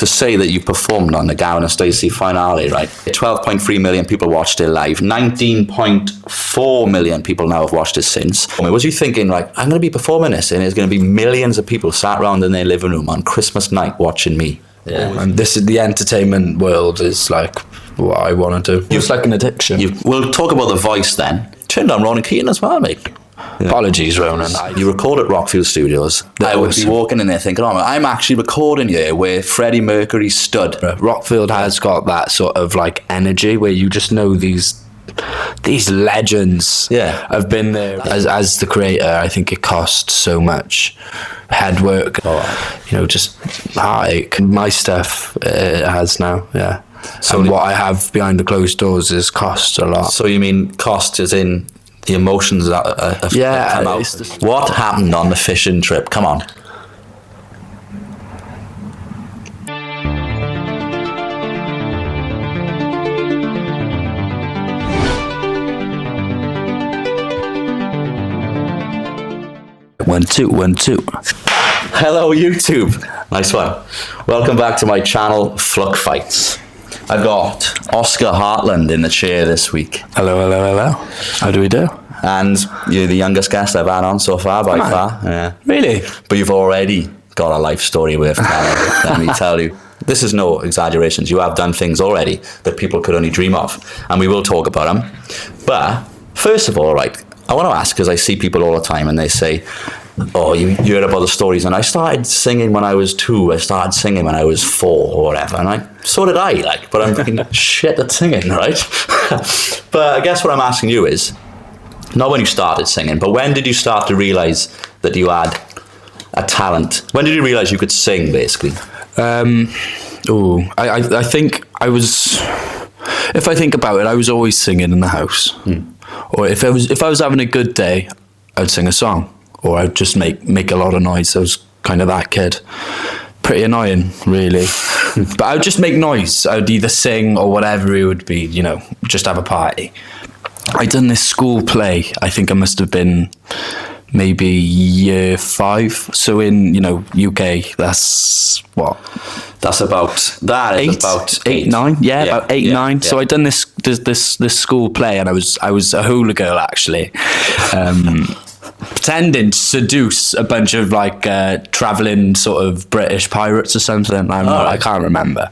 to say that you performed on the Gavin and Stacey finale, right? 12.3 million people watched it live. 19.4 million people now have watched it since. I mean, was you thinking, like, I'm going to be performing this and there's going to be millions of people sat around in their living room on Christmas night watching me? Yeah. And this is the entertainment world is like what I want to do. It's like an addiction. We'll talk about The Voice then. Turned on Ronan Keating as well, mate. Yeah. Apologies, Ronan. You record at Rockfield Studios. I would be walking in there thinking, oh, I'm actually recording here where Freddie Mercury stood. Rockfield has got that sort of like energy where you just know these legends have been there. As the creator, I think it costs so much head work, just heartache. My stuff it has now, yeah. So what I have behind the closed doors is cost a lot. So you mean cost as in the emotions that come out? What happened on the fishing trip? Come on. One, two. Hello, YouTube. Nice one. Welcome back to my channel, Fluck Fights. I got Oscar Hartland in the chair this week. Hello. How do we do? And you're the youngest guest I've had on so far, by far. Yeah. Really? But you've already got a life story with let me tell you. This is no exaggerations. You have done things already that people could only dream of. And we will talk about them. But first of all, right, I want to ask, because I see people all the time and they say, oh, you heard about the stories, and I started singing when I was 2, I started singing when I was 4 or whatever, and so did I, but I'm thinking, shit at singing, right? But I guess what I'm asking you is, not when you started singing, but when did you start to realise that you had a talent? When did you realise you could sing, basically? I think I was, if I think about it, I was always singing in the house. Or if I was having a good day, I'd sing a song. Or I'd just make a lot of noise. I was kind of that kid. Pretty annoying, really. But I would just make noise. I would either sing or whatever it would be, just have a party. I done this school play. I think I must have been maybe year 5. So in, UK, that's what? That's about, that is about 8, 9. Yeah, about 8, 9. Yeah. So I done this school play, and I was a hula girl, actually. Pretending to seduce a bunch of traveling sort of British pirates or something. I can't remember,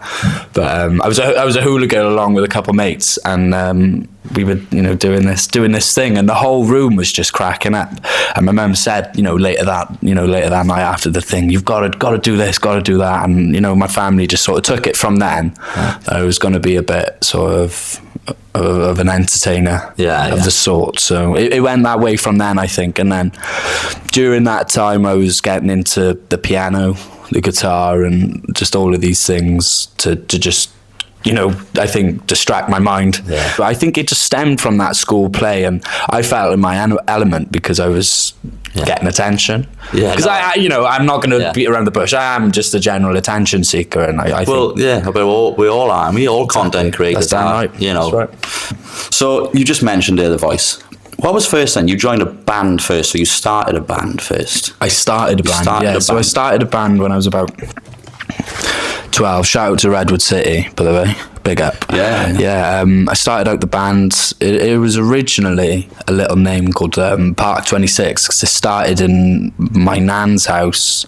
but I was a hula girl along with a couple of mates, and we were doing this thing, and the whole room was just cracking up. And my mum said, later that night after the thing, you've got to do this, got to do that, and my family just sort of took it from then. That I was going to be a bit sort of an entertainer of the sort. So it went that way from then, I think. And then during that time, I was getting into the piano, the guitar, and just all of these things to just, I think distract my mind. Yeah. But I think it just stemmed from that school play, and I felt in my element because I was getting attention. Yeah. Because I'm not going to beat around the bush. I am just a general attention seeker, and I think. But we all are. We all content creators. That's are. Right. That's right. So you just mentioned The Voice. What was first then? You joined a band first, so you started a band first. I started a band. So I started a band when I was about 12. Shout out to Redwood City, by the way. Big up. Yeah. I started out the band. It was originally a little name called Park 26, because it started in my nan's house,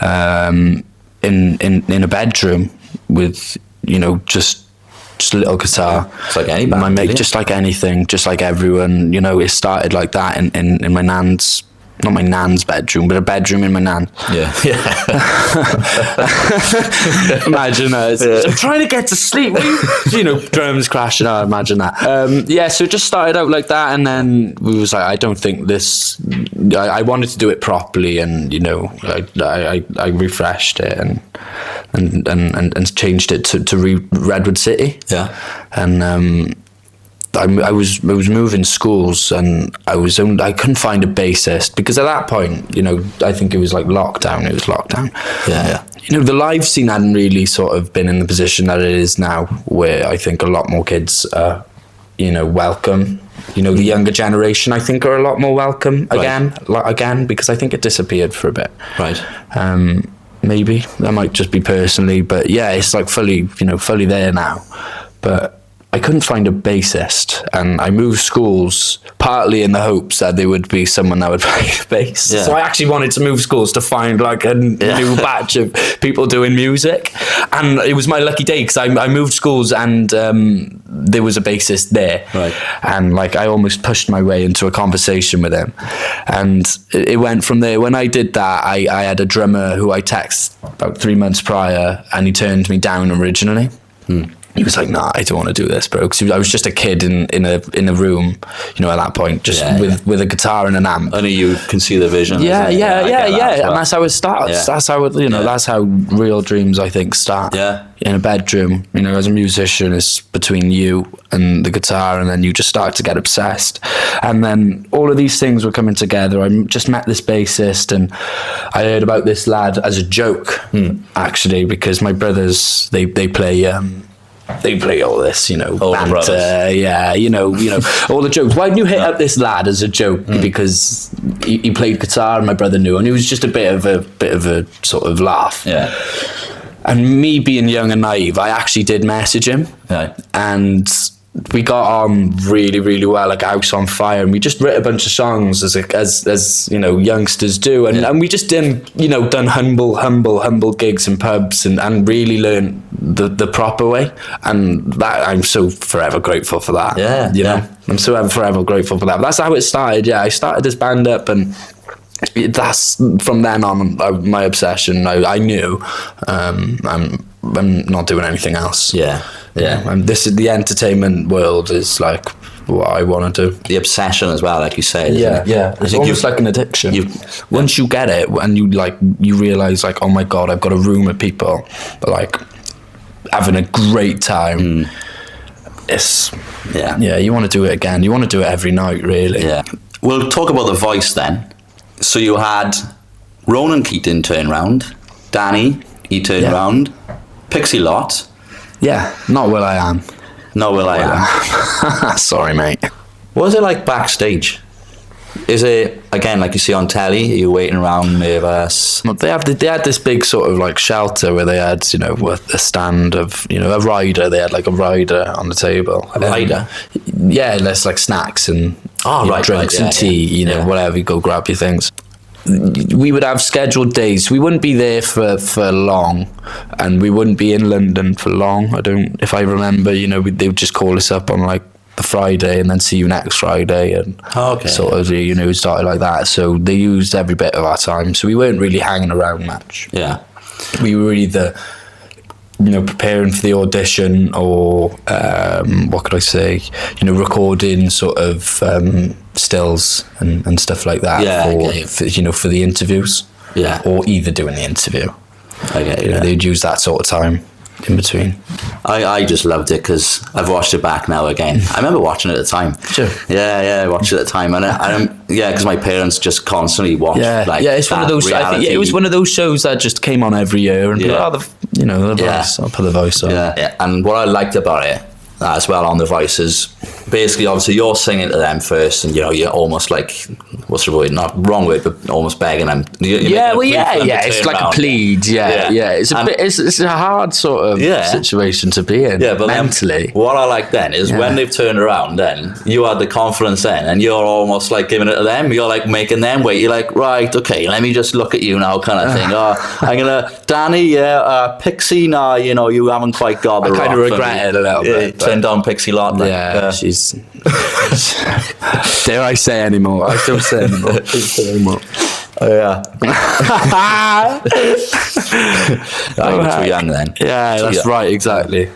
in a bedroom with just a little guitar. It's like any band. My mate, just like anything, just like everyone. It started like that in my nan's. Not my nan's bedroom, but a bedroom in my nan. Yeah. Imagine that. I'm trying to get to sleep. Drums crashing out. Imagine that. So it just started out like that, and then we was like, I don't think this. I wanted to do it properly, and I refreshed it and changed it to Redwood City. Yeah. And I was moving schools, and I couldn't find a bassist, because at that point, I think it was like lockdown. It was lockdown. Yeah. The live scene hadn't really sort of been in the position that it is now, where I think a lot more kids are, welcome. The younger generation, I think, are a lot more welcome again, because I think it disappeared for a bit. Right. maybe that might just be personally, but yeah, it's like fully there now. But I couldn't find a bassist, and I moved schools partly in the hopes that there would be someone that would play the bass. Yeah. So I actually wanted to move schools to find like a new batch of people doing music, and it was my lucky day because I moved schools and there was a bassist there, right. And like I almost pushed my way into a conversation with him, and it went from there. When I did that, I had a drummer who I texted about 3 months prior, and he turned me down originally. He was like, "Nah, I don't want to do this, bro." Because I was just a kid in a room, at that point, just with a guitar and an amp. Only you can see the vision. Yeah. Well. And that's how it starts. Yeah. That's how that's how real dreams, I think, start. Yeah. In a bedroom, as a musician, it's between you and the guitar, and then you just start to get obsessed. And then all of these things were coming together. I just met this bassist, and I heard about this lad as a joke, actually, because my brothers they play. They play all this, banter, all the jokes. Why didn't you hit up this lad as a joke? Because he played guitar, and my brother knew, and it was just a bit of a sort of laugh. Yeah. And me being young and naive, I actually did message him, and we got on really, really well, like a house on fire, and we just wrote a bunch of songs as youngsters do, and we just done humble gigs in pubs, and really learned the proper way, and that I'm so forever grateful for that. I'm so forever grateful for that. But that's how it started. I started this band up, and that's from then on my obsession. I knew I'm not doing anything else. And this is the entertainment world is like what I want to do. The obsession as well, like you say. It's almost like an addiction. Once you get it, and you realize like, oh my god, I've got a room of people like having a great time. It's you want to do it again. You want to do it every night, really. We'll talk about the voice then. So you had Ronan Keating turn round, Danny, he turned round, Pixie Lott. Not Will I Am. No Will I Am. Sorry, mate. What was it like backstage? Is it, again, like you see on telly, are you waiting around nervous? They had this big sort of like shelter where they had, a stand of, a rider. They had like a rider on the table. A rider? There's like snacks and drinks and tea, whatever. You go grab your things. We would have scheduled days. We wouldn't be there for long, and we wouldn't be in London for long. If I remember, they would just call us up on like the Friday and then see you next Friday, and sort of started like that. So they used every bit of our time. So we weren't really hanging around much. We were either preparing for the audition, or what could I say, recording sort of stills and stuff like that for the interviews, or either doing the interview. They'd use that sort of time in between. I just loved it because I've watched it back now again. I remember watching it at the time. Sure. I watched it at the time, and because my parents just constantly watched. It's one of those. I think it was one of those shows that just came on every year, and the voice. I'll put the voice on. And what I liked about it as well on the voice is basically, obviously, you're singing to them first, and you're almost like, what's the word? Not wrong word, but almost begging them. It's like a plead. It's a bit. It's a hard sort of situation to be in. But mentally, what I like then is when they've turned around, then you had the confidence then, and you're almost like giving it to them. You're like making them wait. You're like, right, okay, let me just look at you now, kind of thing. I'm gonna, Danny, Pixie, no, you haven't quite got the. I kind of regret it a little bit. Turned on Pixie Lott. She's. Dare I say anymore? I don't say anymore. You were too young then. That's right, exactly.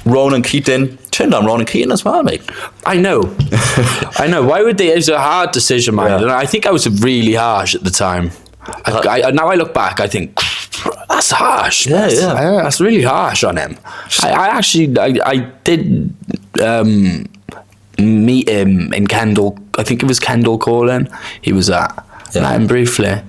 Ronan Keating turned on Ronan Keating as well, mate. I know. Why would they? It was a hard decision, man. And I think I was really harsh at the time. Now I look back, I think that's harsh. That's really harsh on him. I did meet him in Kendal. I think it was Kendal Calling. He was at. Met him briefly.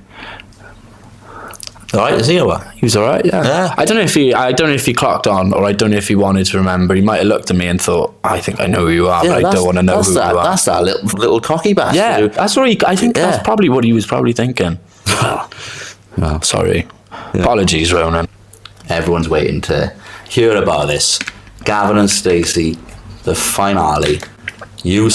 All right, is he or what? He was all right. Yeah. I don't know if he clocked on, or I don't know if he wanted to remember. He might have looked at me and thought, "I think I know who you are, but I don't want to know who you are." That's that little cocky bastard. Yeah, that's what I think that's probably what he was probably thinking. Well, sorry. Apologies, Ronan. Everyone's waiting to hear about this. Gavin and Stacey, the finale. You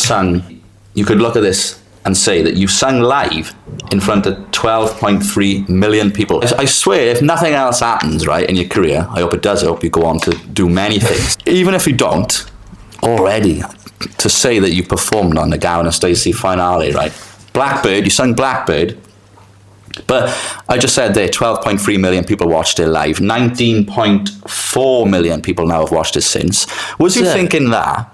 could look at this and say that you sang live in front of 12.3 million people. I swear, if nothing else happens, right, in your career, I hope it does, I hope you go on to do many things. Even if you don't, already, to say that you performed on the Gavin and Stacey finale, right? Blackbird, you sang Blackbird, but I just said there, 12.3 million people watched it live. 19.4 million people now have watched it since. Was you thinking that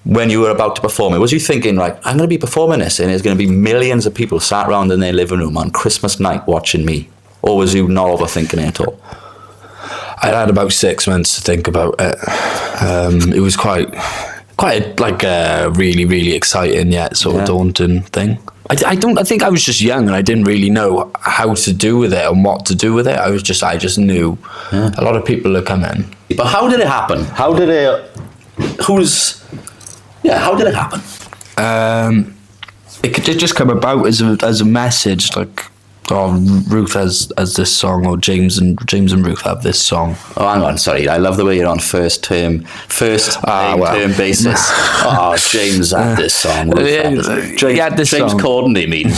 when you were about to perform it? Was you thinking, like, I'm going to be performing this and there's going to be millions of people sat around in their living room on Christmas night watching me? Or was you not overthinking it at all? I had about 6 months to think about it. It was quite like a really, really exciting yet sort of daunting thing. I think I was just young and I didn't really know how to do with it and what to do with it. I just knew a lot of people are coming. But how did it happen? How did it happen? It could just come about as a message, like, Ruth has this song, or James and Ruth have this song. Oh, hang on, sorry. I love the way you're on first term basis. James had this song. He had this James song. Corden, they mean.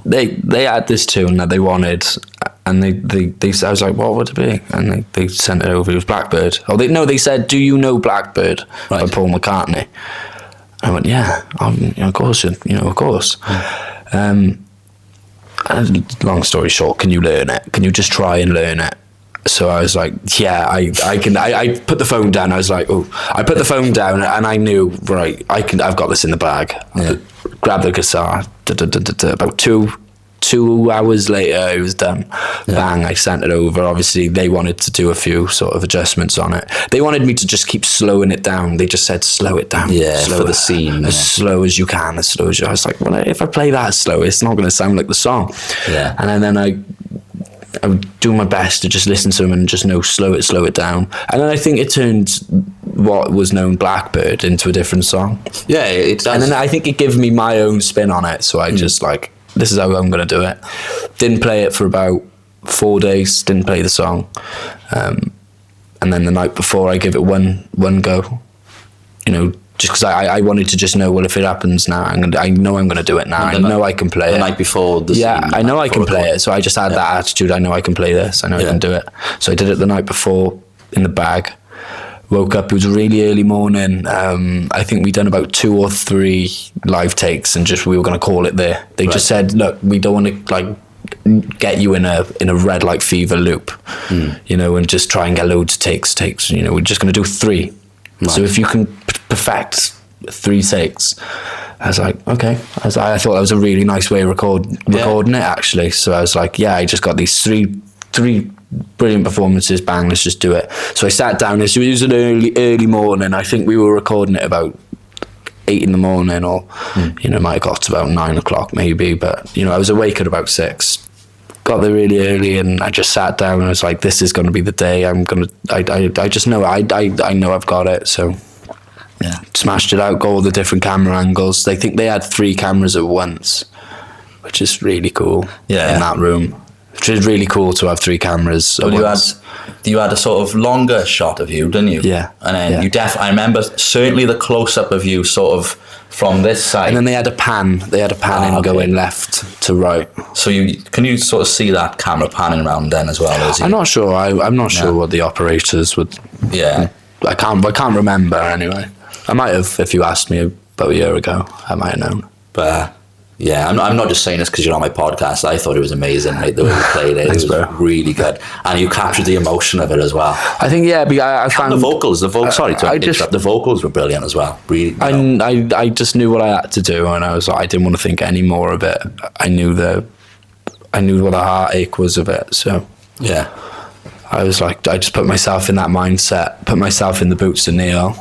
They had this tune that they wanted, and they I was like, what would it be? And they sent it over. It was Blackbird. They said, do you know Blackbird by Paul McCartney? I went, yeah, of course, of course. And long story short, can you learn it? Can you just try and learn it? So I was like, yeah, I can. I put the phone down. I was like, I put the phone down, and I knew, right, I've got this in the bag. Grabbed the guitar. About 2 hours later, it was done. Bang, I sent it over. Obviously, they wanted to do a few sort of adjustments on it. They wanted me to just keep slowing it down. They just said, slow it down. For the scene. As slow as you can, as slow as you... I was like, well, if I play that slow, it's not going to sound like the song. Yeah. And then I would do my best to just listen to them and just know, slow it down. And then I think it turned what was known Blackbird into a different song. Yeah, it does. And then I think it gave me my own spin on it. So I just like... this is how I'm going to do it. Didn't play it for about 4 days, didn't play the song. And then the night before, I give it one go. Just because I wanted to just know, well, if it happens now, I know I'm going to do it now. I know I can play it. The night before the scene. I know I can play it. So I just had that attitude. I know I can play this. I know I can do it. So I did it the night before in the bag. Woke up, it was a really early morning. I think we'd done about 2 or 3 live takes and we were going to call it there. They just said, look, we don't want to get you in a red light fever loop, and just try and get loads of takes. We're just going to do 3. Right. So if you can perfect 3 takes, I was like, okay. I thought that was a really nice way of recording it, actually. So I was like, yeah, I just got these three brilliant performances, bang, let's just do it. So I sat down, it was an early morning. I think we were recording it about 8 in the morning, or it might have got to about 9 o'clock maybe, but I was awake at about 6. Got there really early, and I just sat down and I was like, this is going to be the day. I just know I know I've got it. So smashed it out, got all the different camera angles. They think they had 3 cameras at once, which is really cool. In that room. Which is really cool to have 3 cameras. Well, you had a sort of longer shot of you, didn't you? Yeah. And then I remember certainly the close-up of you sort of from this side. And then they had a pan. Going left to right. So can you sort of see that camera panning around then as well? I'm not sure. I'm not sure what the operators would... Yeah. I can't remember anyway. I might have, if you asked me about a year ago, I might have known. But... yeah, I'm not just saying this because you're on my podcast. I thought it was amazing, like, the way you played it. Thanks, it was really good. And you captured the emotion of it as well. I think, I found... the vocals. The vocals were brilliant as well. Really. I just knew what I had to do, and I was like, I didn't want to think any more of it. I knew what the heartache was of it, so... yeah. I was like, I just put myself in that mindset, put myself in the boots of Neil.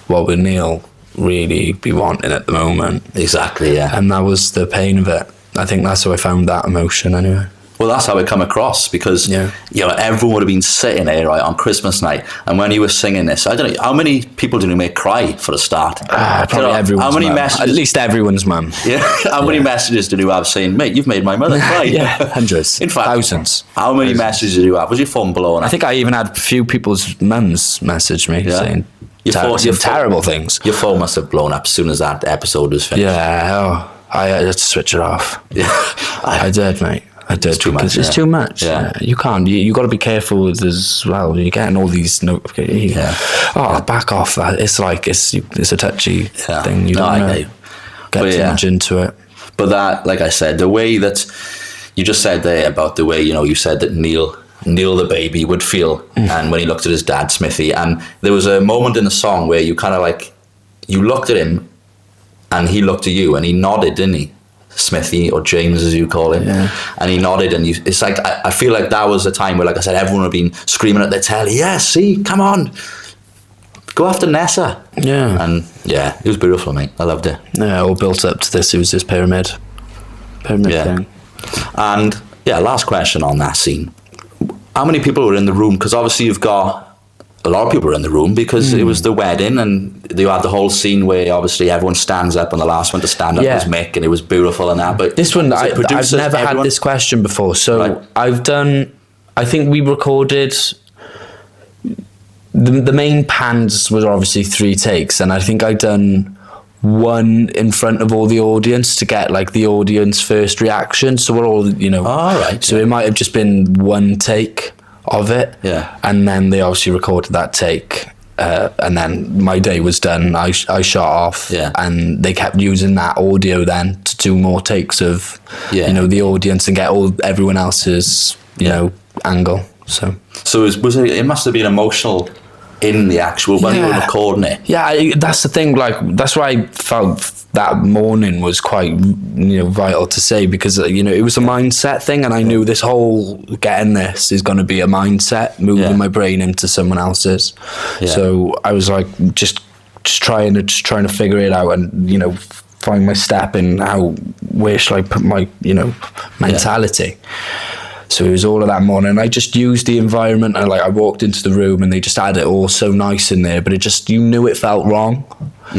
What would Neil really be wanting at the moment? Exactly, yeah. And that was the pain of it. I think that's how I found that emotion anyway. Well, that's how it come across, because everyone would have been sitting there right on Christmas night, and when you were singing this, I don't know how many people did you make cry for a start. Probably everyone's how many mum. messages? At least everyone's mum. Yeah. How many messages did you have saying, "Mate, you've made my mother cry"? Hundreds. In fact, thousands. How many messages did you have? Was your phone blowing up? I think I even had a few people's mums message me saying terrible things. Your phone must have blown up as soon as that episode was finished. Yeah. I had to switch it off. Yeah, I did, mate. I did. It's too much. It's too much. Yeah. You can't. You got to be careful with as well. You're getting all these notifications. Yeah. Oh, back off that. It's like it's a touchy thing. You don't know. Get too much into it. But that, like I said, the way that you just said there about the way, you said that Neil the baby would feel, and when he looked at his dad, Smithy, and there was a moment in the song where you kind of like, you looked at him, and he looked at you, and he nodded, didn't he? Smithy, or James as you call him, and he nodded, and it's like I feel like that was a time where, like I said, everyone had been screaming at their telly, see, come on, go after Nessa. And it was beautiful, mate. I loved it. All built up to this. It was this pyramid thing. And last question on that scene: how many people were in the room? Because obviously you've got a lot of people were in the room, because it was the wedding, and you had the whole scene where obviously everyone stands up, and the last one to stand up was Mick, and it was beautiful and that. But this one, I've never had this question before. So I think we recorded, the main pans was obviously 3 takes, and I think I'd done one in front of all the audience to get like the audience first reaction. So we're all, all right. So it might have just been one take of it, and then they obviously recorded that take, and then my day was done. I shot off, and they kept using that audio then to do more takes of the audience and get everyone else's angle. So it must have been emotional in the actual when you were recording it. That's the thing, like that's why I felt that morning was quite vital to say, because it was a mindset thing, and I knew this whole getting this is going to be a mindset, moving my brain into someone else's. So I was like just trying to figure it out, and find my step in where should I put my mentality. So it was all of that morning. I just used the environment, and I walked into the room, and they just had it all so nice in there, but it just, you knew it felt wrong.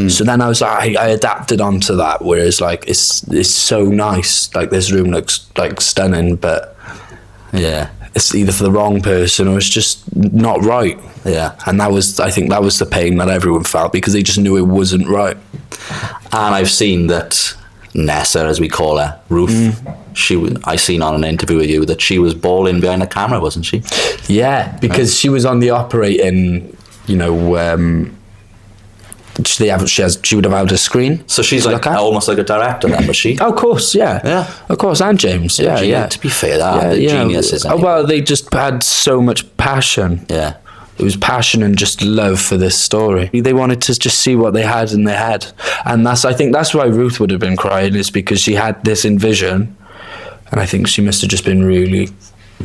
So then I was like, I adapted onto that, whereas like it's so nice, like this room looks like stunning, but it's either for the wrong person or it's just not right. And I think that was the pain that everyone felt, because they just knew it wasn't right. And I've seen that Nessa, as we call her, Ruth, I seen on an interview with you that she was bawling behind the camera, wasn't she? Yeah, because she was on the operating, she would have had a screen. So she's like almost like a director then, was she? Oh, of course, of course, and James, To be fair, the genius, isn't it? Well, they just had so much passion. It was passion and just love for this story. They wanted to just see what they had in their head, and I think that's why Ruth would have been crying, is because she had this envision, and I think she must have just been really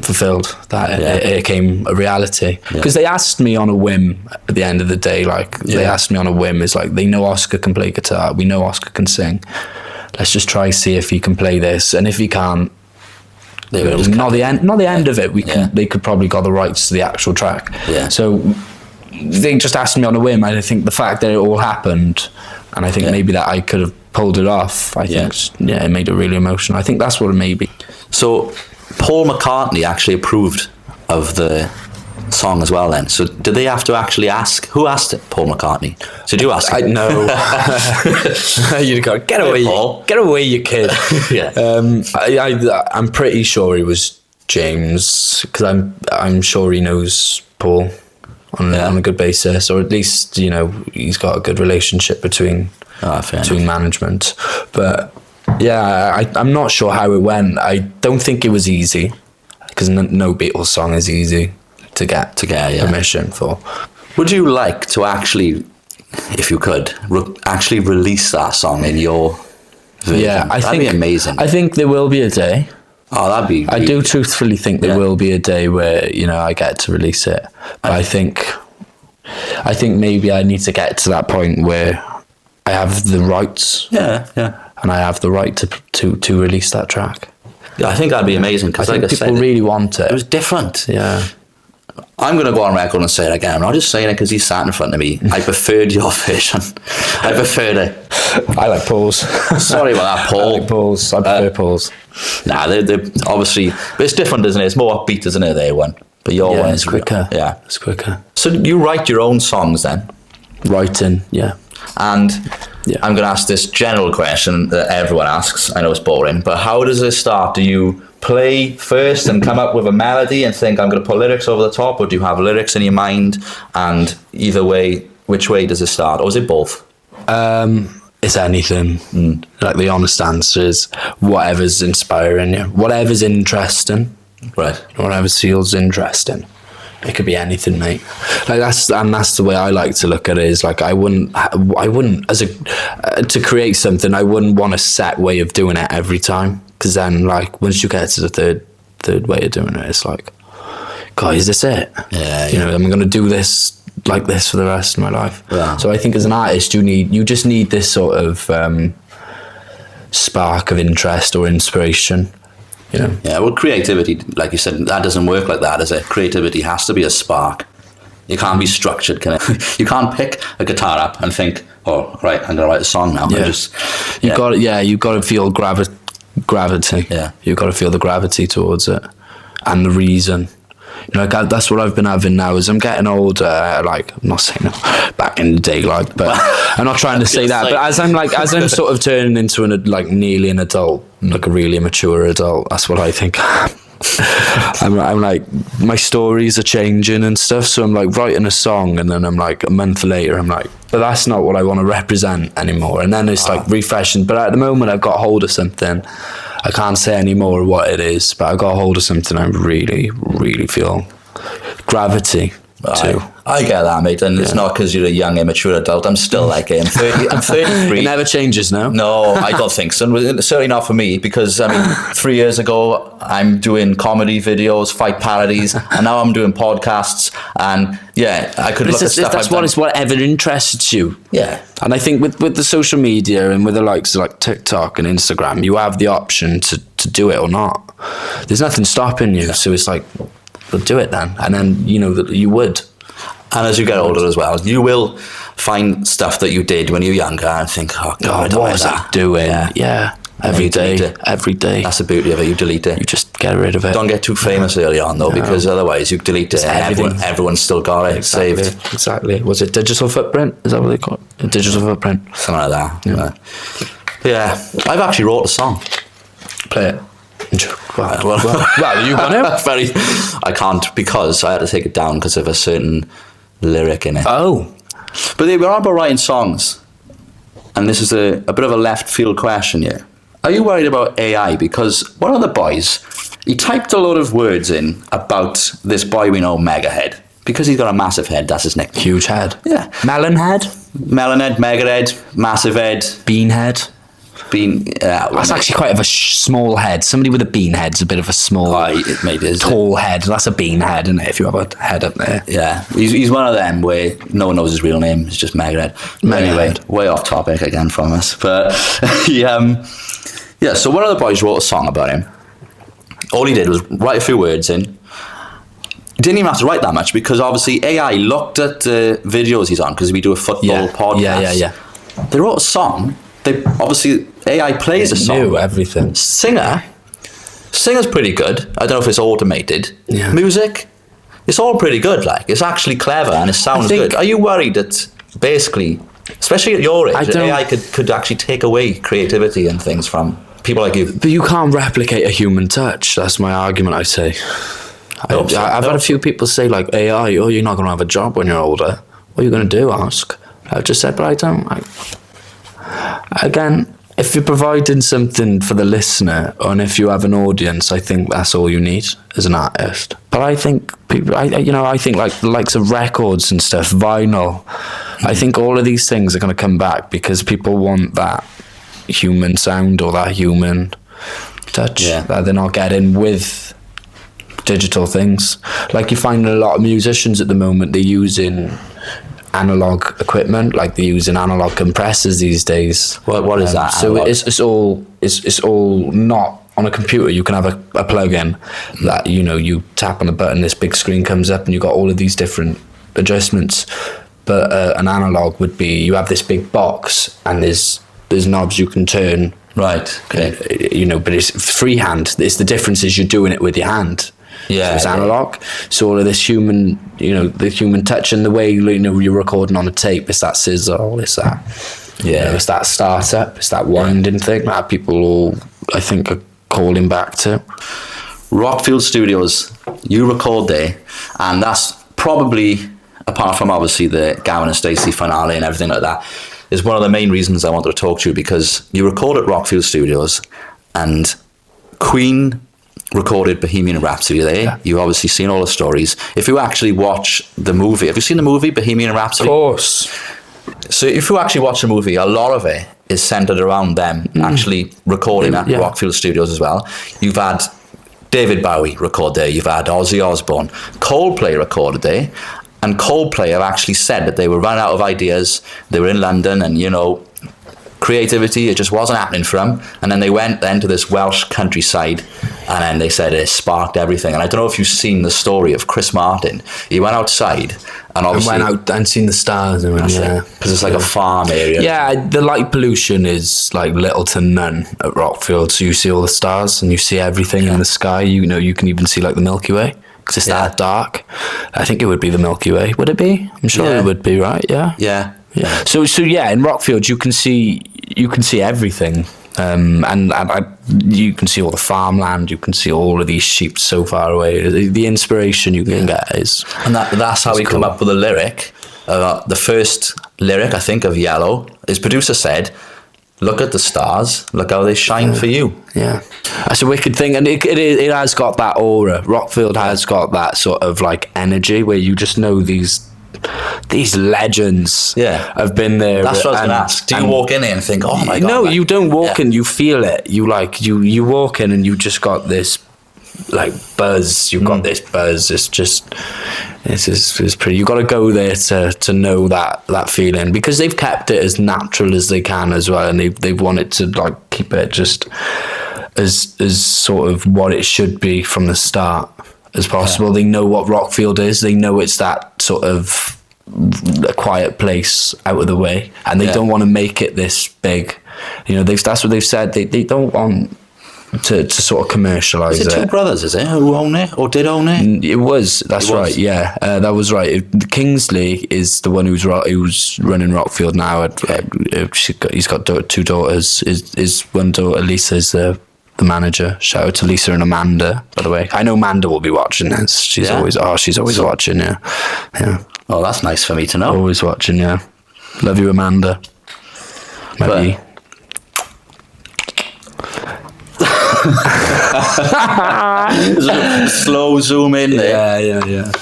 fulfilled that it came a reality, because they asked me on a whim at the end of the day, they asked me on a whim, it's like, they know Oscar can play guitar, we know Oscar can sing, let's just try see if he can play this, and if he can't, not the end of it, they could probably got the rights to the actual track. So they just asked me on a whim, and I think the fact that it all happened, and I think maybe that I could have pulled it off, I think it made it really emotional. I think that's what it may be. So Paul McCartney actually approved of the song as well then. So did they have to actually ask? Who asked it? Paul McCartney. Did you ask him? No. You'd go, get away, Paul. Get away, you kid. I'm pretty sure it was James, because I'm sure he knows Paul on a good basis, or at least he's got a good relationship between management. But I'm not sure how it went. I don't think it was easy, because no Beatles song is easy to get permission for. Would you like to actually, if you could, actually release that song in your version? That'd be amazing. I think there will be a day. Oh, that'd be. I do truthfully think there will be a day where I get to release it. But I think maybe I need to get to that point where I have the rights. And I have the right to release that track. Yeah, I think that'd be amazing because, like I people said, really want it. it was different. Yeah. I'm going to go on record and say it again. I'm not just saying it because he sat in front of me. I preferred your version. I preferred it. I like Paul's. Sorry about that, Paul. I like Paul's. I prefer Paul's. Nah, they're obviously, but it's different, isn't it? It's more upbeat, isn't it? Their one, but your one is quicker. Yeah, It's quicker. So you write your own songs then, Writing, yeah. and Yeah. I'm going to ask this general question that everyone asks. I know it's boring, but how does it start? Do you play first and come up with a melody and think I'm going to put lyrics over the top, or do you have lyrics in your mind? And either way, which way does it start, or is it both? It's anything. Like the honest answer is whatever's inspiring you, whatever's interesting, Right. whatever feels interesting. It could be anything, mate. Like that's the way I like to look at it. Is like I wouldn't as a to create something. I wouldn't want a set way of doing it every time, because then like once you get to the third way of doing it, it's like, God, is this it? Yeah, you know, I'm going to do this like this for the rest of my life. Yeah. So I think as an artist, you just need this sort of spark of interest or inspiration. You know? Yeah, well, creativity, like you said, that doesn't work like that, does it? Creativity has to be a spark. You can't be structured, can it? You can't pick a guitar up and think, oh, right, I'm going to write a song now. Yeah. You've got to feel gravity. Yeah. You've got to feel the gravity towards it and the reason. You know, like that's what I've been having now as I'm getting older. Like, I'm not saying back in the day, like, but I'm not trying to say that. But as I'm sort of turning into nearly an adult, like a really mature adult, that's what I think. I'm like, my stories are changing and stuff. So I'm like writing a song, and then I'm like a month later, I'm like, but that's not what I want to represent anymore. And then it's like refreshing. But at the moment, I've got hold of something. I can't say any more what it is, but I got hold of something I really, really feel gravity to. I get that, mate, and it's not because you're a young, immature adult. I'm still like I'm 33. It never changes now. No, I don't think so. Certainly not for me, because I mean, 3 years ago, I'm doing comedy videos, fight parodies, and now I'm doing podcasts. And yeah, I could look at stuff. It's whatever interests you. Yeah. And I think with the social media and with the likes of like TikTok and Instagram, you have the option to do it or not. There's nothing stopping you. So it's like, well, do it then. And then, you know, that you would. And as you get older as well, you will find stuff that you did when you were younger and think, oh, God, what was I doing? Yeah. Every day. That's the beauty of it. You delete it. You just get rid of it. Don't get too famous early on, though, because otherwise you delete it and everyone's still got it saved. Exactly. Was it digital footprint? Is that what they call it? A digital footprint? Something like that. Yeah. I've actually wrote a song. Play it. Well, you got it? I can't, because I had to take it down because of a certain lyric in it. Oh. But they were about writing songs. And this is a bit of a left field question here. Are you worried about AI? Because one of the boys, he typed a lot of words in about this boy we know, Megahead. Because he's got a massive head, that's his nickname. Huge head. Yeah. Melon head? Melon head, Megahead, massive head. Bean head? That's actually quite of a small head. Somebody with a bean head's a bit of a small, tall head. That's a bean head, isn't it? If you have a head up there. Yeah, he's one of them where no one knows his real name. It's just Megahead. Anyway, way off topic again from us. But so one of the boys wrote a song about him. All he did was write a few words in. He didn't even have to write that much, because obviously AI looked at the videos he's on, because we do a football podcast. Yeah. They wrote a song. Obviously AI plays a song. Knew everything. Singer's pretty good. I don't know if it's automated. Yeah. Music, it's all pretty good. Like, it's actually clever and it sounds good. Are you worried that basically, especially at your age, AI could actually take away creativity and things from people like you? But you can't replicate a human touch. That's my argument, I say. I've had a few people say, like, AI, you're not going to have a job when you're older. What are you going to do? Ask. I've just said, but I don't. Again, if you're providing something for the listener, and if you have an audience, I think that's all you need as an artist. But I think people, I think like the likes of records and stuff, vinyl, I think all of these things are going to come back because people want that human sound or that human touch that they're not getting with digital things. Like, you find a lot of musicians at the moment, they're using analog equipment, like they're using analog compressors these days. What is that? So it's all not on a computer, you can have a plug-in that, you know, you tap on the button, this big screen comes up and you've got all of these different adjustments. But an analog would be, you have this big box and there's knobs you can turn. Right. Okay. You know, but it's freehand. It's the difference is you're doing it with your hand. Yeah. So it's analog. So all of this human, you know, the human touch and the way, you know, you're recording on a tape, it's that sizzle, it's that, Yeah. you know, it's that startup, it's that winding thing that people all, I think, are calling back to. Rockfield Studios, you record there, and that's probably, apart from obviously the Gavin and Stacey finale and everything like that, is one of the main reasons I wanted to talk to you, because you record at Rockfield Studios and Queen recorded Bohemian Rhapsody there. Yeah. You've obviously seen all the stories. If you actually watch the movie, have you seen the movie Bohemian Rhapsody? Of course. So if you actually watch the movie, a lot of it is centered around them actually recording at Rockfield Studios as well. You've had David Bowie record there, you've had Ozzy Osbourne, Coldplay recorded there, and Coldplay have actually said that they were run out of ideas, they were in London, and you know, creativity, it just wasn't happening for them, and then they went then to this Welsh countryside, and then they said it sparked everything. And I don't know if you've seen the story of Chris Martin. He went outside and obviously went out and seen the stars, because it's like a farm area. Yeah, the light pollution is like little to none at Rockfield, so you see all the stars and you see everything in the sky. You know, you can even see like the Milky Way because it's that dark. I think it would be the Milky Way. Would it be? I'm sure it would be, right? Yeah. So yeah, in Rockfield you can see everything, and you can see all the farmland. You can see all of these sheep so far away. The inspiration you can get is, and that's how we come up with the lyric. The first lyric, I think, of Yellow, his producer said, "Look at the stars, look how they shine for you." Yeah, that's a wicked thing, and it has got that aura. Rockfield has got that sort of like energy where you just know these legends have been there. That's what I was going to ask. Do you walk in here and think, oh my God? No, you don't walk in, you feel it. You walk in and you just got this like buzz. You've got this buzz. It's just, it's pretty. You got to go there to know that feeling, because they've kept it as natural as they can as well, and they've wanted to like keep it just as sort of what it should be from the start as possible. They know what Rockfield is. They know it's that sort of a quiet place out of the way, and they don't want to make it this big. You know, that's what they've said. They don't want to sort of commercialise it. Is it two brothers, is it, who own it, or did own it? It was. That's right. Yeah, that was right. Kingsley is the one who's running Rockfield now. He's got two daughters. His one daughter, Lisa, is the manager. Shout out to Lisa and Amanda, by the way. I know Amanda will be watching this. She's always watching. Yeah. Oh, that's nice for me to know. Always watching. Yeah. Love you, Amanda. Maybe. Slow zoom in there. Yeah.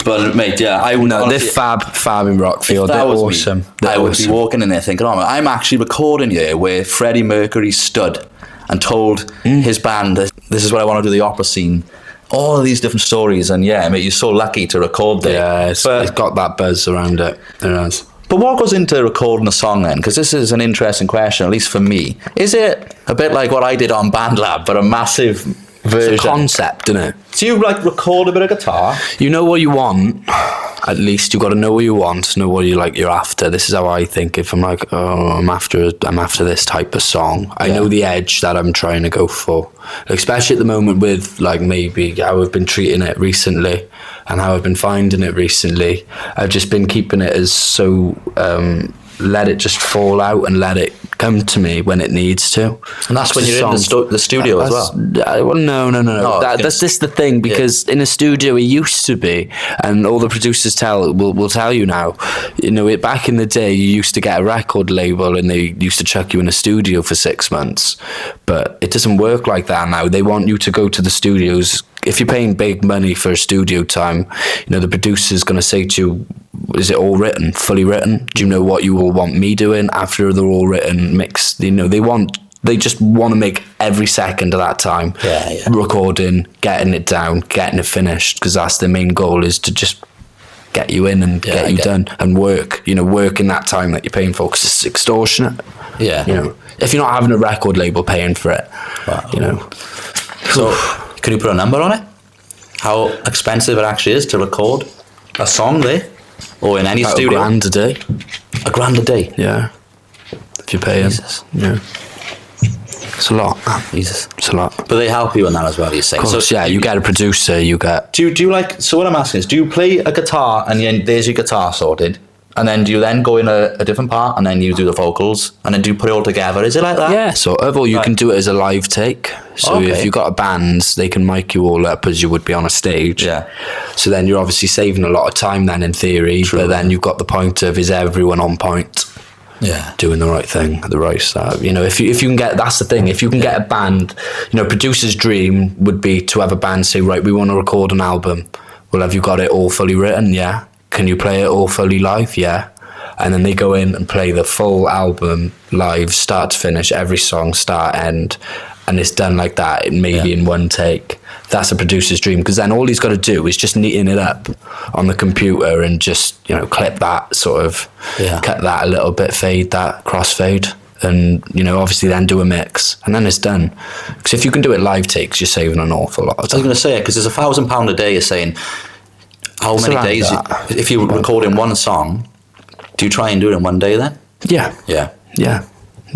But mate, I would they're fab in Rockfield. They're awesome. I would be walking in there thinking, oh, I'm actually recording here where Freddie Mercury stood and told his band, this is what I want to do, the opera scene. All of these different stories, and mate, you're so lucky to record there. Yeah, it's got that buzz around it. It has. But what goes into recording a song then? Because this is an interesting question, at least for me. Is it a bit like what I did on BandLab, but a massive version? It's a concept, isn't it? Do you like record a bit of guitar? You know what you want. At least you got to know what you want, know what you're after. This is how I think. If I'm like, oh, I'm after this type of song, I know the edge that I'm trying to go for. Especially at the moment with like maybe how I've been treating it recently and how I've been finding it recently. I've just been keeping it as so let it just fall out and let it come to me when it needs to. And that's when you're in the studio as well? Well, no. That's just the thing, because in a studio it used to be, and all the producers will tell you now, you know, back in the day you used to get a record label and they used to chuck you in a studio for 6 months, but it doesn't work like that now. They want you to go to the studios. If you're paying big money for studio time, you know, the producer's going to say to you, is it all written, fully written? Do you know what you will want me doing after they're all written, mixed? You know, they just want to make every second of that time recording, getting it down, getting it finished, because that's their main goal, is to just get you in and get you done and work in that time that you're paying for, because it's extortionate. Yeah. You know, if you're not having a record label paying for it, Wow. you know. So, can you put a number on it? How expensive it actually is to record a song there, or in any About studio? $1,000 a day. $1,000 a day. Yeah. If you're paying. Jesus. Yeah. It's a lot. Jesus. It's a lot. But they help you in that as well, you say. Of course, yeah, you get a producer, you get... Do you like, so what I'm asking is, do you play a guitar and then there's your guitar sorted, and then do you then go in a different part and then you do the vocals, and then do you put it all together? Is it like that? Yeah, sort of. Or you Right. can do it as a live take. So Okay. if you've got a band, they can mic you all up as you would be on a stage. Yeah. So then you're obviously saving a lot of time then in theory, True. but then you've got the point of, is everyone on point? Yeah. Doing the right thing at the right start. You know, if you can get, that's the thing, if you can get a band, you know, producer's dream would be to have a band say, right, we want to record an album. Well, have you got it all fully written? Yeah. Can you play it all fully live? Yeah. And then they go in and play the full album live, start to finish, every song, start, end, and it's done like that, maybe in one take. That's a producer's dream, because then all he's got to do is just neaten it up on the computer and just, you know, clip that sort of, cut that a little bit, fade that, crossfade, and, you know, obviously then do a mix, and then it's done. Because if you can do it live takes, you're saving an awful lot of I was time. going to say it, because there's £1,000 a day, you're saying, how It's many around days, that. if you're recording one song, do you try and do it in one day then? Yeah, Yeah. yeah,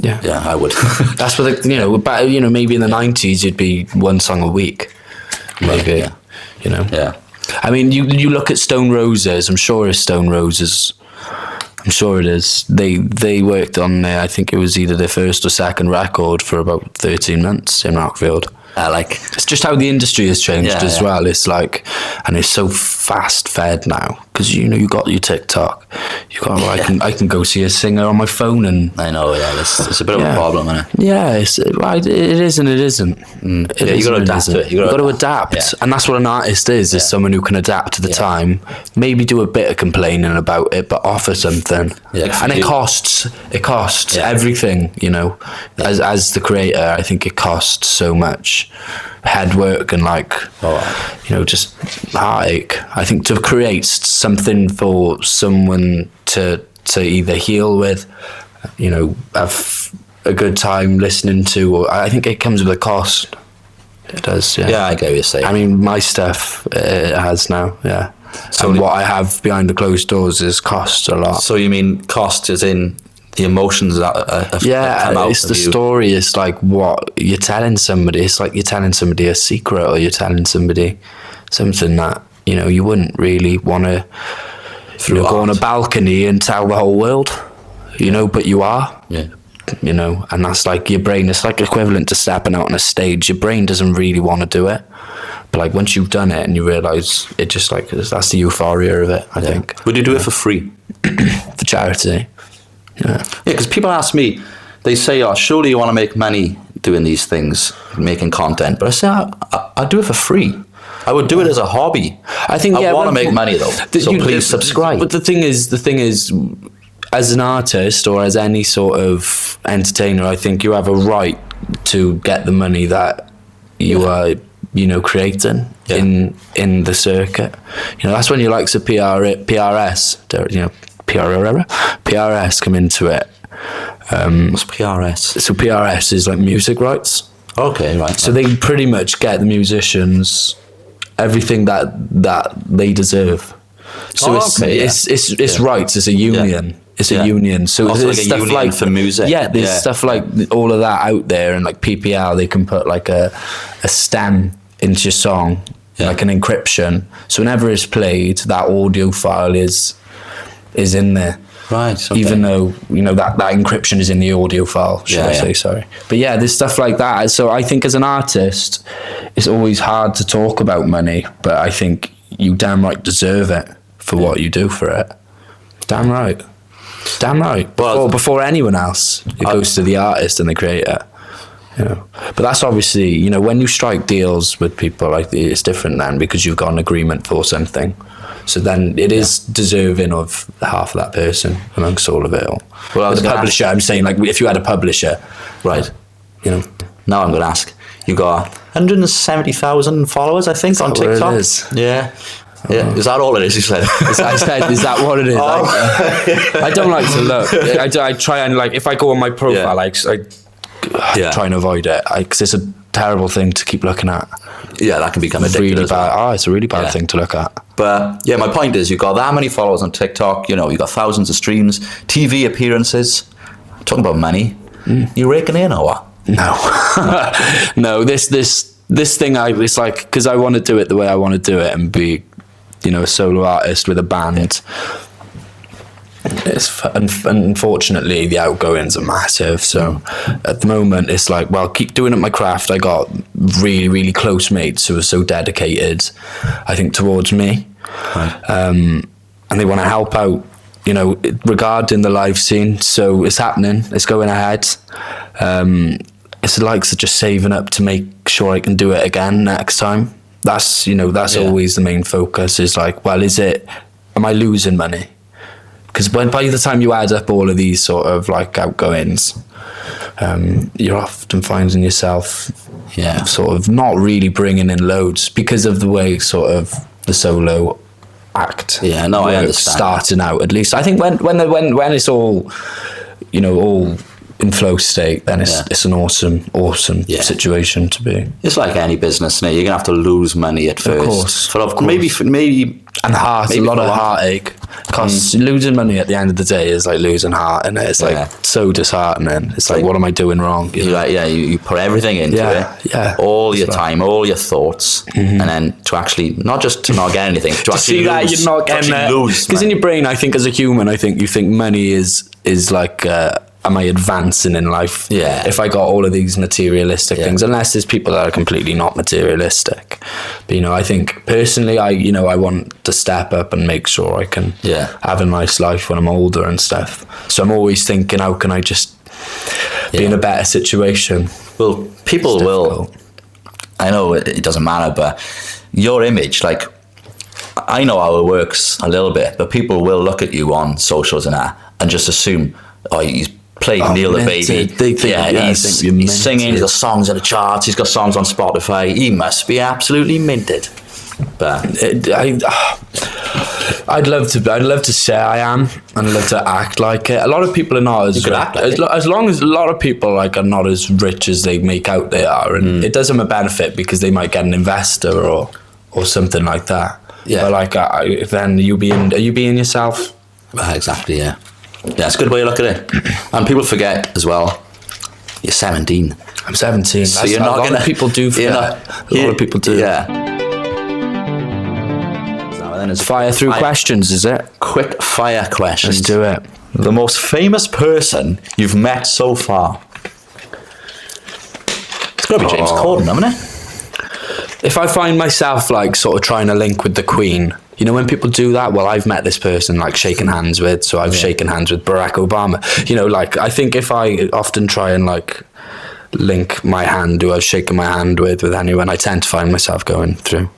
yeah. Yeah, I would. That's what, you know, but, you know, maybe in the 90s it'd be one song a week. Maybe, Yeah. you know. Yeah. I mean, you look at Stone Roses. I'm sure it's Stone Roses. I'm sure it is. They worked on, I think it was either their first or second record for about 13 months in Rockfield. It's just how the industry has changed as well. It's like, and it's so fast fed now, because you know you got your TikTok, you got I can go see a singer on my phone, and I know, it's a bit of a problem, isn't it? yeah, it's right. It is and it isn't. It Yeah, you is got to and it adapt isn't. to it. You got to adapt, Yeah. and that's what an artist is someone who can adapt to the time. Maybe do a bit of complaining about it, but offer something. Yeah, and it costs. It costs everything. You know, as the creator, I think it costs so much head work and you know, just heartache. I think to create something for someone to either heal with, you know, have a good time listening to, or I think it comes with a cost. It does, yeah. Yeah, I get what you're saying. I mean, my stuff, it has now, yeah. So what I have behind the closed doors is cost a lot. So you mean cost is in the emotions that come out it's of the you. story. It's like what you're telling somebody. It's like you're telling somebody a secret, or you're telling somebody something that, you know, you wouldn't really want to go on a balcony and tell the whole world, you know, but you are. Yeah. You know, and that's like your brain. It's like equivalent to stepping out on a stage. Your brain doesn't really want to do it, but like once you've done it and you realise, it just like, that's the euphoria of it, I think. Would you do it for free? For charity. Yeah. Yeah, because people ask me, they say, oh, surely you want to make money doing these things, making content. But I say, I do it for free. I would do it as a hobby. I think I want to make money though. So please subscribe. But the thing is, as an artist or as any sort of entertainer, I think you have a right to get the money that you are, you know, creating in the circuit. You know, that's when you like to PRS, you know, PRS come into it. What's PRS? So PRS is like music rights. Okay, right. So they pretty much get the musicians everything that they deserve. So it's rights. It's a union. Yeah. It's a union. So Also there's like a stuff union like for music. Yeah, there's stuff like all of that out there, and like PPL, they can put like a stem into your song, like an encryption. So whenever it's played, that audio file is in there. Right. Okay. Even though, you know, that encryption is in the audio file, should I say, sorry. But yeah, there's stuff like that. So I think as an artist, it's always hard to talk about money, but I think you damn right deserve it for what you do for it. Damn right. Damn right. Before anyone else, it goes to the artist and the creator. You know. But that's obviously, you know, when you strike deals with people, like, it's different then, because you've got an agreement for something. So then it is deserving of half of that person amongst all of it all. Well, With a publisher, I'm saying, like, if you had a publisher, right, you know. Now I'm going to ask. You got 170,000 followers, I think, on TikTok. What it is? Yeah. Yeah. Is that all it is? You said. Is that what it is? I don't like to look. I try and, like, if I go on my profile, like, I trying to avoid it, because it's a terrible thing to keep looking at. Yeah, that can become addictive. Really bad. It's a really bad thing to look at. But yeah, my point is, you've got that many followers on TikTok. You know, you've got thousands of streams, TV appearances. Talking about money, you raking in or what? No, no. This thing, it's like, because I want to do it the way I want to do it and be, you know, a solo artist with a band. Unfortunately, the outgoings are massive. So at the moment, it's like, well, keep doing it my craft. I got really, really close mates who are so dedicated, I think, towards me. Right. And they want to help out, you know, regarding the live scene. So it's happening. It's going ahead. It's like just saving up to make sure I can do it again next time. That's, you know, that's always the main focus, is like, well, am I losing money? Because by the time you add up all of these sort of like outgoings, you're often finding yourself sort of not really bringing in loads because of the way sort of the solo act. Yeah, no, I understand. Starting out, at least. I think when it's all, you know, all in flow state, then it's an awesome situation to be. It's like any business now. You're gonna have to lose money at first. Of course. Maybe and a lot of heartache. Because losing money at the end of the day is like losing heart, and it's like so disheartening. It's like, what am I doing wrong? You put everything into it. Yeah. All your time, all your thoughts, and then to actually not just to not get anything, to actually see that lose, you're not getting it. Because in your brain, I think as a human, I think you think money is like. Am I advancing in life? Yeah. If I got all of these materialistic things, unless there's people that are completely not materialistic. But, you know, I think personally, I want to step up and make sure I can have a nice life when I'm older and stuff. So I'm always thinking, how can I just be in a better situation? Well, people will. I know it doesn't matter, but your image, like, I know how it works a little bit, but people will look at you on socials and that and just assume, oh, he's played Neil the Baby. He's singing. He's got songs in the charts. He's got songs on Spotify. He must be absolutely minted. But I'd love to say I am, and I'd love to act like it. A lot of people are not as as long as a lot of people like are not as rich as they make out they are, and it does them a benefit because they might get an investor or something like that. Yeah, but like then are you being yourself? Exactly. Yeah. Yeah, it's a good way to look at it. And people forget as well, you're 17. I'm 17. So you're not going to... A lot of people do forget. A lot of people do. Yeah. Fire through questions, is it? Quick fire questions. Let's do it. The most famous person you've met so far? It's got to be James Corden, hasn't it? If I find myself like sort of trying to link with the Queen... You know, when people do that, well, I've met this person, like, shaken hands with, so I've shaken hands with Barack Obama. You know, like, I think if I often try and, like, link my hand who I've shaken my hand with anyone, I tend to find myself going through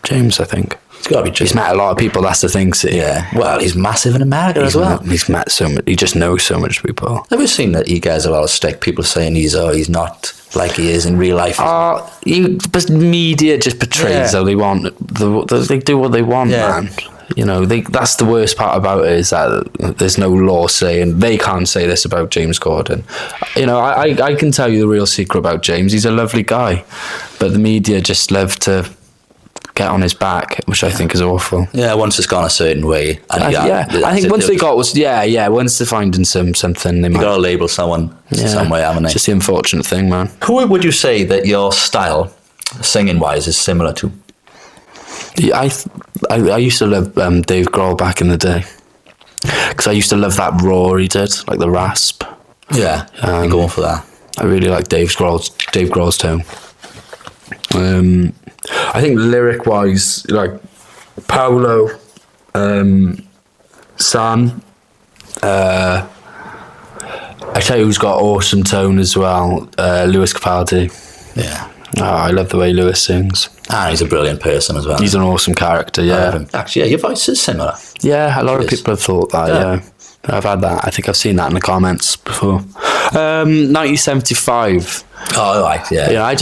James, I think. It's got to be James. He's met a lot of people, that's the thing. So, yeah. Well, he's massive in America as well. He's met so much, he just knows so much people. Have you seen that he gets a lot of stick? People saying he's not like he is in real life. But media just portrays how they want. They do what they want, man. You know, that's the worst part about it, is that there's no law saying they can't say this about James Corden. You know, I can tell you the real secret about James. He's a lovely guy, but the media just love to get on his back, which I think is awful. Yeah, once it's gone a certain way. And I think once they got once they're finding something, they might got to label someone some way, haven't they? It's just the unfortunate thing, man. Who would you say that your style, singing wise, is similar to? Yeah, I used to love Dave Grohl back in the day, because I used to love that raw he did, like the rasp. Yeah, I'm going for that. I really like Dave Grohl's tone. I think lyric-wise, like Paolo, San. I tell you who's got awesome tone as well, Lewis Capaldi. Yeah. Oh, I love the way Lewis sings. And he's a brilliant person as well. He's an awesome character, yeah. Actually, yeah, your voice is similar. Yeah, a lot of people have thought that, yeah. I've had that. I think I've seen that in the comments before. 1975. Oh, right, yeah. Yeah, I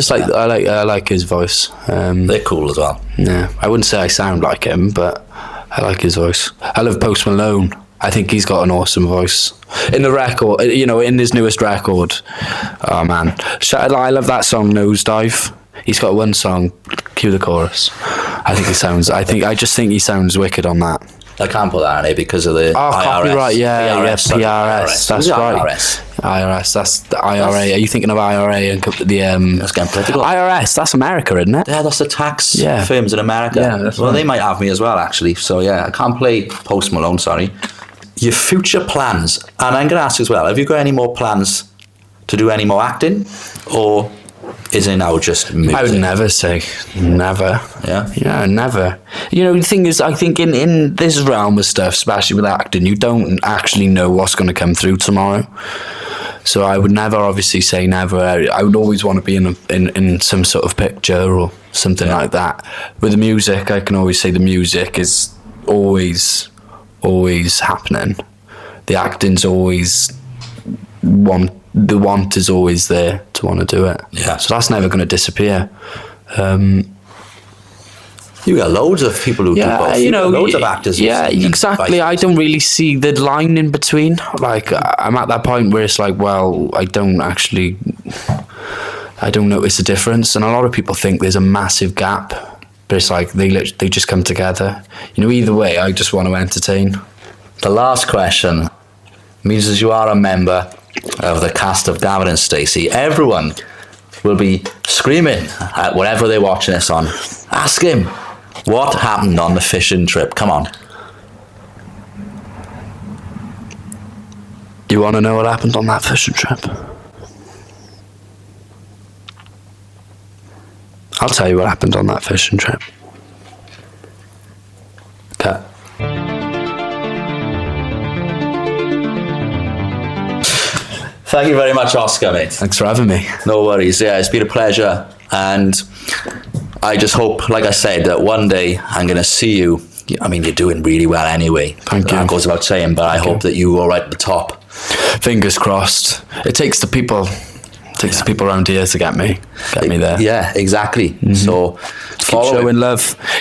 like his voice. They're cool as well. Yeah, I wouldn't say I sound like him, but I like his voice. I love Post Malone. I think he's got an awesome voice. In the record, you know, in his newest record, oh man, I love that song Nosedive. He's got one song, cue the chorus. I just think he sounds wicked on that. I can't put that in it because of the IRS. Copyright, PRS. That's right. IRS, that's the IRA. Are you thinking of IRA and the That's getting political. IRS? That's America, isn't it? Yeah, that's the tax Yeah. firms in America. Yeah, that's well, right. they might have me as well, actually. So yeah, I can't play Post Malone. Sorry. Your future plans, and I'm going to ask as well. Have you got any more plans to do any more acting, or is it now just music? I would never say never. Yeah? Yeah, never. You know, the thing is, I think in this realm of stuff, especially with acting, you don't actually know what's going to come through tomorrow. So I would never obviously say never. I would always want to be in some sort of picture or something like that. With the music, I can always say the music is always happening. The acting's always the want is always there to want to do it. Yeah. So that's never going to disappear. You got loads of people who do both. You know, loads of actors. Yeah, exactly. I don't really see the line in between. Like, I'm at that point where it's like, well, I don't notice a difference. And a lot of people think there's a massive gap, but it's like they just come together. You know, either way, I just want to entertain. The last question means as you are a member of the cast of Gavin and Stacey, everyone will be screaming at whatever they're watching this on. Ask him what happened on the fishing trip. Come on. You want to know what happened on that fishing trip? I'll tell you what happened on that fishing trip. Cut. Thank you very much, Oscar, mate. Thanks for having me. No worries. Yeah, it's been a pleasure. And I just hope, like I said, that one day I'm going to see you. I mean, you're doing really well anyway. Thank you. That goes without saying, but I hope that you are right at the top. Fingers crossed. It takes the people. The people around here to get me there. Yeah, exactly. Mm-hmm. So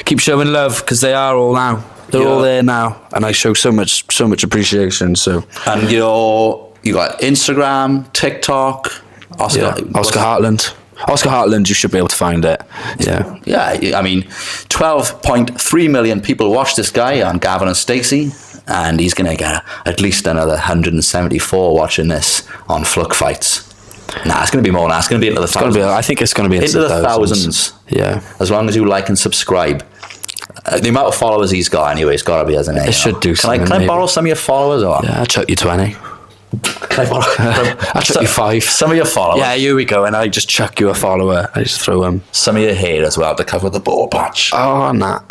keep showing love because they are all now. They're all there now, and I show so much appreciation. So, and you got Instagram, TikTok, Oscar Hartland. Oscar Hartland, you should be able to find it. Yeah. Yeah, I mean, 12.3 million people watch this guy on Gavin and Stacey, and he's going to get at least another 174 watching this on Fluck Fights. Nah, it's going to be more than that. It's going to be into the thousands. I think it's going to be into the thousands. Yeah. As long as you like and subscribe. The amount of followers he's got anyway, it's got to be, hasn't it? It should do something. Can I borrow some of your followers? Or? Yeah, I'll chuck you 20. Can I borrow? I'll chuck you 5. Some of your followers. Yeah, here we go. And I just chuck you a follower. I just throw them. Some of your hair as well to cover the ball patch. Oh, and that.